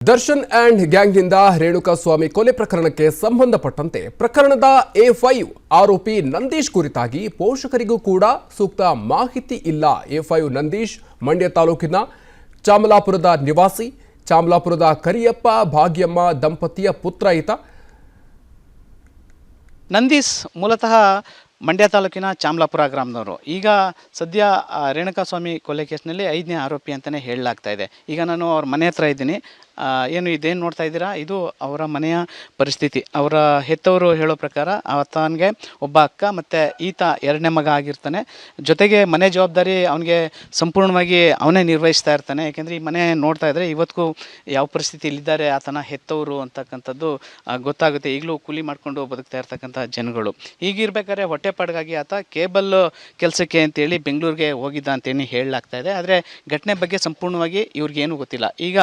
Darshan and ಗ್ಯಾಂಗ್ನಿಂದ Renukaswamy ಕೊಲೆ ಪ್ರಕರಣಕ್ಕೆ ಸಂಬಂಧಪಟ್ಟಂತೆ ಪ್ರಕರಣದ A5 ಆರೋಪಿ ನಂದೀಶ್ ಕುರಿತಾಗಿ ಪೋಷಕರಿಗೂ ಕೂಡ ಸೂಕ್ತ ಮಾಹಿತಿ ಇಲ್ಲ. A5 ನಂದೀಶ್ ಮಂಡ್ಯ ತಾಲೂಕಿನ ಚಾಮಲಾಪುರದ ನಿವಾಸಿ. ಚಾಮಲಾಪುರದ ಕರಿಯಪ್ಪ ಭಾಗ್ಯಮ್ಮ ದಂಪತಿಯ ಪುತ್ರ ಈತ. ನಂದೀಶ್ ಮೂಲತಃ ಮಂಡ್ಯ ತಾಲೂಕಿನ ಚಾಮಲಾಪುರ ಗ್ರಾಮದವರು. ಈಗ ಸದ್ಯ ರೇಣುಕಾಸ್ವಾಮಿ ಕೊಲೆ ಕೇಸ್ನಲ್ಲಿ 5ನೇ ಆರೋಪಿ ಅಂತಲೇ ಹೇಳಲಾಗ್ತಾ ಇದೆ. ಈಗ ನಾನು ಅವ್ರ ಮನೆ ಹತ್ರ ಇದ್ದೀನಿ. ಇದೇನು ನೋಡ್ತಾ ಇದ್ದೀರಾ, ಇದು ಅವರ ಮನೆಯ ಪರಿಸ್ಥಿತಿ. ಅವರ ಹೆತ್ತವರು ಹೇಳೋ ಪ್ರಕಾರ ಆತನಿಗೆ ಒಬ್ಬ ಅಕ್ಕ ಮತ್ತು ಈತ 2ನೇ ಮಗ ಆಗಿರ್ತಾನೆ. ಜೊತೆಗೆ ಮನೆ ಜವಾಬ್ದಾರಿ ಅವನಿಗೆ ಸಂಪೂರ್ಣವಾಗಿ ಅವನೇ ನಿರ್ವಹಿಸ್ತಾ ಇರ್ತಾನೆ. ಯಾಕೆಂದರೆ ಈ ಮನೆ ನೋಡ್ತಾ ಇದ್ದರೆ ಇವತ್ತಿಗೂ ಯಾವ ಪರಿಸ್ಥಿತಿಯಲ್ಲಿದ್ದಾರೆ ಆತನ ಹೆತ್ತವರು ಅಂತಕ್ಕಂಥದ್ದು ಗೊತ್ತಾಗುತ್ತೆ. ಈಗಲೂ ಕೂಲಿ ಮಾಡಿಕೊಂಡು ಬದುಕ್ತಾ ಇರ್ತಕ್ಕಂಥ ಜನಗಳು. ಹೀಗಿರ್ಬೇಕಾದ್ರೆ ಹೊಟ್ಟೆಪಾಡಿಗಾಗಿ ಆತ ಕೇಬಲ್ ಕೆಲಸಕ್ಕೆ ಅಂತೇಳಿ ಬೆಂಗಳೂರಿಗೆ ಹೋಗಿದ್ದ ಅಂತೇಳಿ ಹೇಳಲಾಗ್ತಾ ಇದೆ. ಆದರೆ ಘಟನೆ ಬಗ್ಗೆ ಸಂಪೂರ್ಣವಾಗಿ ಇವ್ರಿಗೇನು ಗೊತ್ತಿಲ್ಲ. ಈಗ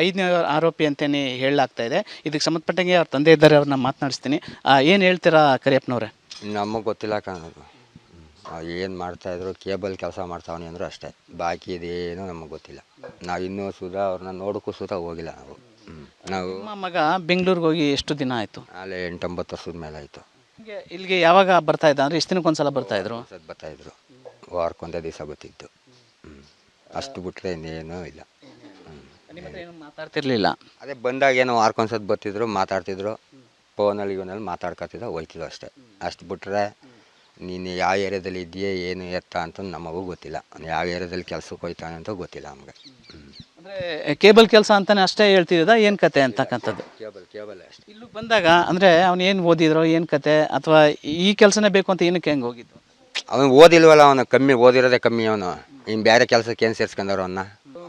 5ನೇ ಆರೋಪಿ ಅಂತಲೇ ಹೇಳಲಾಗ್ತಾ ಇದೆ. ಇದಕ್ಕೆ ಸಂಬಂಧಪಟ್ಟಂಗೆ ಅವ್ರ ತಂದೆ ಇದ್ದಾರೆ, ಅವ್ರನ್ನ ಮಾತನಾಡಿಸ್ತೀನಿ. ಏನು ಹೇಳ್ತೀರಾ ಕರಿಯಪ್ಪನವ್ರೆ? ನಮಗೆ ಗೊತ್ತಿಲ್ಲ ಕಾಣೋದು. ಏನು ಮಾಡ್ತಾಯಿದ್ರು, ಕೇಬಲ್ ಕೆಲಸ ಮಾಡ್ತಾವನಿ ಅಂದರು ಅಷ್ಟೇ. ಬಾಕಿ ಇದೇನು ನಮಗೆ ಗೊತ್ತಿಲ್ಲ. ನಾವು ಇನ್ನೂ ಸುಧಾ ಅವ್ರನ್ನ ನೋಡೋಕ್ಕೂ ಸುಧಾ ಹೋಗಿಲ್ಲ ನಾವು. ನಮ್ಮ ಮಗ ಬೆಂಗಳೂರಿಗೆ ಹೋಗಿ ಎಷ್ಟು ದಿನ ಆಯಿತು? ಅಲ್ಲೇ 8-9 ವರ್ಷದ ಮೇಲೆ ಆಯಿತು. ಇಲ್ಲಿಗೆ ಯಾವಾಗ ಬರ್ತಾ ಇದ್ದ? ಅಂದರೆ ಎಷ್ಟು ದಿನಕ್ಕೊಂದ್ಸಲ ಬರ್ತಾಯಿದ್ರು? ಬರ್ತಾಯಿದ್ರು, ವಾರಕ್ಕೊಂದೇ ದಿವಸ ಗೊತ್ತಿತ್ತು. ಅಷ್ಟು ಬಿಟ್ಟರೆ ಇನ್ನೇನೂ ಇಲ್ಲ. ನಿಮ್ಮ ಹತ್ರ ಏನು ಮಾತಾಡ್ತಿರ್ಲಿಲ್ಲ? ಅದೇ ಬಂದಾಗ ಏನೋ ವಾರಕ್ಕೊಂದ್ಸತಿ ಬರ್ತಿದ್ರು, ಮಾತಾಡ್ತಿದ್ರು, ಫೋನಲ್ಲಿ ಇವನಲ್ಲಿ ಮಾತಾಡ್ಕೊತಿದ್ರು, ಹೋಯ್ತಿದ್ರು ಅಷ್ಟೇ. ಅಷ್ಟು ಬಿಟ್ಟರೆ ನೀನು ಯಾವ ಏರಿಯಾದಲ್ಲಿ ಇದೆಯೇ ಏನು ಎತ್ತ ಅಂತ ನಮಗೂ ಗೊತ್ತಿಲ್ಲ. ಯಾವ ಏರಿಯಾದಲ್ಲಿ ಕೆಲಸಕ್ಕೆ ಹೋಯ್ತಾನೆ ಅಂತ ಗೊತ್ತಿಲ್ಲ ನಮಗೆ. ಅಂದರೆ ಕೇಬಲ್ ಕೆಲಸ ಅಂತಲೇ ಅಷ್ಟೇ ಹೇಳ್ತಿದ್ದ, ಏನು ಕತೆ ಅಂತಕ್ಕಂಥದ್ದು? ಕೇಬಲ್ ಅಷ್ಟೇ. ಇಲ್ಲೂ ಬಂದಾಗ ಅಂದರೆ ಅವನು ಏನು ಓದಿದ್ರು, ಏನು ಕತೆ, ಅಥವಾ ಈ ಕೆಲಸನೇ ಬೇಕು ಅಂತ ಏನಕ್ಕೆ ಹೆಂಗೆ ಹೋಗಿದ್ದು? ಅವನು ಓದಿಲ್ವಲ್ಲ, ಅವನು ಕಮ್ಮಿ ಓದಿರೋದೇ ಕಮ್ಮಿ. ಅವನು ಇನ್ನು ಬೇರೆ ಕೆಲಸಕ್ಕೆ ಏನು ಸೇರಿಸ್ಕೊಂಡವ್ರು ಅವನ್ನ.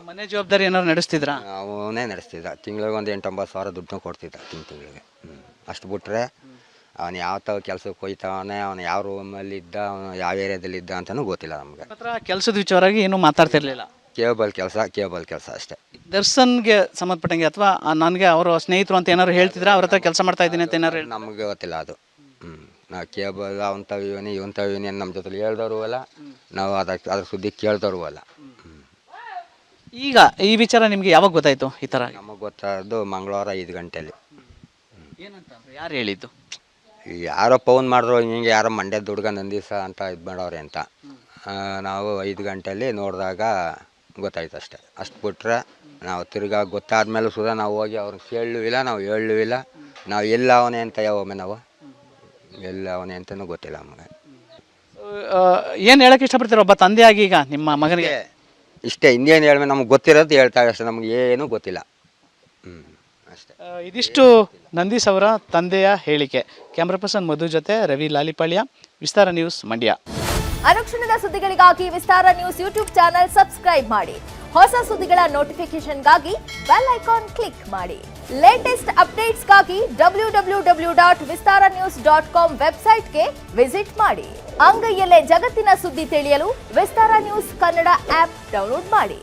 ಮನೆ ಜವಾಬ್ದಾರಿ ಏನಾದ್ರು ನಡೆಸ್ತಿದ್ರಾ? ಅವನೇ ನಡೆಸ್ತಿದ್ದ. ತಿಂಗಳಿಗೆ ಒಂದು 8-9 ಸಾವಿರ ದುಡ್ಡು ಕೊಡ್ತಿದ್ದ ತಿಂಗಳಿಗೆ. ಅಷ್ಟು ಬಿಟ್ಟರೆ ಅವನು ಯಾವ ಥರ ಕೆಲಸಕ್ಕೆ ಹೋಯ್ತಾವನೆ, ಅವನು ಯಾವ ರೂಮಲ್ಲಿ ಇದ್ದ, ಅವನು ಯಾವ ಏರಿಯಾದಲ್ಲಿ ಇದ್ದ ಅಂತಲೂ ಗೊತ್ತಿಲ್ಲ ನಮಗೆ. ಹತ್ರ ಕೆಲಸದ ವಿಚಾರವಾಗಿ ಏನೂ ಮಾತಾಡ್ತಿರ್ಲಿಲ್ಲ. ಕೇಬಲ್ ಕೆಲಸ ಅಷ್ಟೇ. ದರ್ಶನ್ಗೆ ಸಂಬಂಧಪಟ್ಟಂಗೆ ಅಥವಾ ನನಗೆ ಅವರು ಸ್ನೇಹಿತರು ಅಂತ ಏನಾದ್ರು ಹೇಳ್ತಿದ್ರೆ, ಅವ್ರ ಹತ್ರ ಕೆಲಸ ಮಾಡ್ತಾ ಇದ್ದೀನಿ ಅಂತ ಏನಾರು? ನಮಗೆ ಗೊತ್ತಿಲ್ಲ ಅದು. ನಾವು ಕೇಬಲ್ ಅವನ್ ತವೀವನಿ ಇವನ್ ತವೀವನಿ ಅಂತ ನಮ್ಮ ಜೊತೆ ಹೇಳ್ದವರು ಅಲ್ಲ, ನಾವು ಅದ್ರ ಸುದ್ದಿ ಕೇಳ್ದವರು ಅಲ್ಲ. ಈಗ ಈ ವಿಚಾರ ನಿಮಗೆ ಯಾವಾಗ ಗೊತ್ತಾಯ್ತು? ಈ ಥರ ನಮಗೆ ಗೊತ್ತಾದ್ದು ಮಂಗಳವಾರ 5 ಗಂಟೆಯಲ್ಲಿ. ಏನಂತ ಯಾರು ಹೇಳಿದ್ದು? ಯಾರೋ ಫೋನ್ ಮಾಡಿದ್ರು, ಹಿಂಗೆ ಯಾರೋ ಮಂಡ್ಯದ ಹುಡುಗ ನಂದೀಶ ಅಂತ ಇದು ಮಾಡೋರೆ ಅಂತ. ನಾವು 5 ಗಂಟೆಯಲ್ಲಿ ನೋಡಿದಾಗ ಗೊತ್ತಾಯ್ತು ಅಷ್ಟೇ. ಅಷ್ಟು ಬಿಟ್ರೆ ನಾವು ತಿರ್ಗಾ ಗೊತ್ತಾದ್ಮೇಲೆ ಸುಧಾ ನಾವು ಹೋಗಿ ಅವ್ರಿಗೆ ಕೇಳಲಿಲ್ಲ, ನಾವು ಹೇಳಲಿಲ್ಲ. ನಾವು ಎಲ್ಲ ಅವನೇ ಅಂತ ಒಮ್ಮೆ ನಾವು ಎಲ್ಲ ಅವನೇ ಅಂತಲೂ ಗೊತ್ತಿಲ್ಲ ನಮಗೆ. ಏನು ಹೇಳೋಕ್ಕೆ ಇಷ್ಟಪಡ್ತೀರ ಒಬ್ಬ ತಂದೆಯಾಗಿ ಈಗ ನಿಮ್ಮ ಮಗನಿಗೆ? ಇಷ್ಟೇ, ಇನ್ನೇನು ಹೇಳ್ಬೇಕು, ನಮ್ಗೆ ಗೊತ್ತಿರೋದು ಹೇಳ್ತಾರೆ ಅಷ್ಟೇ, ನಮ್ಗೆ ಏನೂ ಗೊತ್ತಿಲ್ಲ. ಅಷ್ಟೇ. ಇದಿಷ್ಟು ನಂದೀಶ್ ಅವರ ತಂದೆಯ ಹೇಳಿಕೆ. ಕ್ಯಾಮ್ರಾ ಪರ್ಸನ್ ಮಧು ಜೊತೆ ರವಿ ಲಾಲಿಪಾಳ್ಯ, ವಿಸ್ತಾರ ನ್ಯೂಸ್, ಮಂಡ್ಯ. ಅನುಕ್ಷಣದ ಸುದ್ದಿಗಳಿಗಾಗಿ ವಿಸ್ತಾರ ನ್ಯೂಸ್ ಯೂಟ್ಯೂಬ್ ಚಾನೆಲ್ ಸಬ್ಸ್ಕ್ರೈಬ್ ಮಾಡಿ. ಹೊಸ ಸುದ್ದಿಗಳ ನೋಟಿಫಿಕೇಶನ್ಗಾಗಿ ಬೆಲ್ ಐಕಾನ್ ಕ್ಲಿಕ್ ಮಾಡಿ. ಲೇಟೆಸ್ಟ್ ಅಪ್ಡೇಟ್ಸ್ಗಾಗಿ www.vistaranews.com ವೆಬ್ಸೈಟ್ಗೆ ವಿಸಿಟ್ ಮಾಡಿ. ಅಂಗೈಯಲ್ಲೇ ಜಗತ್ತಿನ ಸುದ್ದಿ ತಿಳಿಯಲು ವಿಸ್ತಾರ ನ್ಯೂಸ್ ಕನ್ನಡ ಆಪ್ ಡೌನ್ಲೋಡ್ ಮಾಡಿ.